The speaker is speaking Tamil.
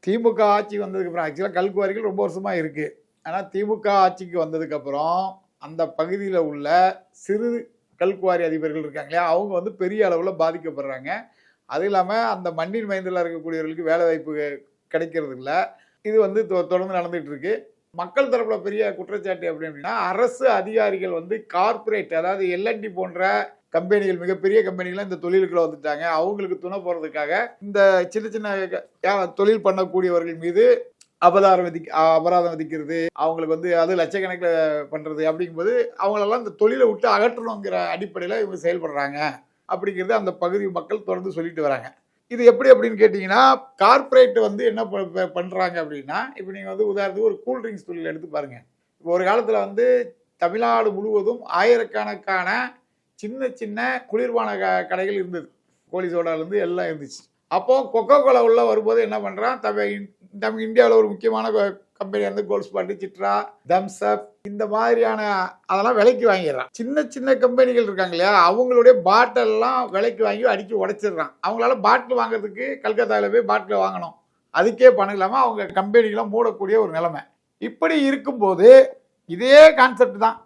திமுக ஆட்சி வந்ததுக்கப்புறம் ஆக்சுவலாக கல்குவாரிகள் ரொம்ப வருஷமாக இருக்குது. ஆனால் திமுக ஆட்சிக்கு வந்ததுக்கப்புறம் அந்த பகுதியில் உள்ள சிறு கல்குவாரி அதிபர்கள் இருக்காங்க இல்லையா, அவங்க வந்து பெரிய அளவில் பாதிக்கப்படுறாங்க. அது இல்லாமல் அந்த மண்ணின் மைந்தத்தில் இருக்கக்கூடியவர்களுக்கு வேலை வாய்ப்பு கிடைக்கிறது இல்லை. இது வந்து தொடர்ந்து நடந்துகிட்டு இருக்கு. மக்கள் தரப்புல பெரிய குற்றச்சாட்டு அப்படின்னா, அரசு அதிகாரிகள் வந்து கார்ப்பரேட், அதாவது எல்என்டி போன்ற கம்பெனிகள், மிகப்பெரிய கம்பெனிகள் இந்த தொழிலுக்குள்ள வந்துட்டாங்க. அவங்களுக்கு துணை போறதுக்காக இந்த சின்ன சின்ன தொழில் பண்ணக்கூடியவர்கள் மீது அபராதம் விதிக்கிறது, அவங்களுக்கு வந்து அது லட்சக்கணக்கில் பண்றது அப்படிங்கும்போது அவங்களெல்லாம் இந்த தொழிலை விட்டு அகற்றணுங்கிற அடிப்படையில் இவங்க செயல்படுறாங்க அப்படிங்கிறது அந்த பகுதி மக்கள் தொடர்ந்து சொல்லிட்டு வராங்க. இது எப்படி அப்படின்னு கேட்டீங்கன்னா, கார்ப்பரேட் வந்து என்ன பண்றாங்க அப்படின்னா, இப்போ நீங்க வந்து உதாரணத்துக்கு ஒரு கூல் ட்ரிங்க்ஸ் தொழில் எடுத்து பாருங்க. இப்போ ஒரு காலத்துல வந்து தமிழ்நாடு முழுவதும் ஆயிரக்கணக்கான சின்ன சின்ன குளிர்பான கடைகள் இருந்தது. கோலி சோடாலேருந்து எல்லாம் இருந்துச்சு. அப்போ கொக்கோ கோலா உள்ள வரும்போது என்ன பண்றான், நம்ம இந்தியாவில் ஒரு முக்கியமான கம்பெனியாக இருந்து கோல்ட் ஸ்பாட், சிட்ரா, தம்ஸ் அப் இந்த மாதிரியான அதெல்லாம் விலைக்கு வாங்கிடுறான். சின்ன சின்ன கம்பெனிகள் இருக்காங்க இல்லையா, அவங்களுடைய பாட்டில்லாம் விலைக்கு வாங்கி அடிக்கி உடைச்சிடுறான். அவங்களால பாட்டில் வாங்குறதுக்கு கல்கத்தாவில் போய் பாட்டில் வாங்கணும், அதுக்கே பணம் இல்லாமல் அவங்க கம்பெனிகளை மூடக்கூடிய ஒரு நிலைமை. இப்படி இருக்கும்போது இதே கான்செப்ட் தான்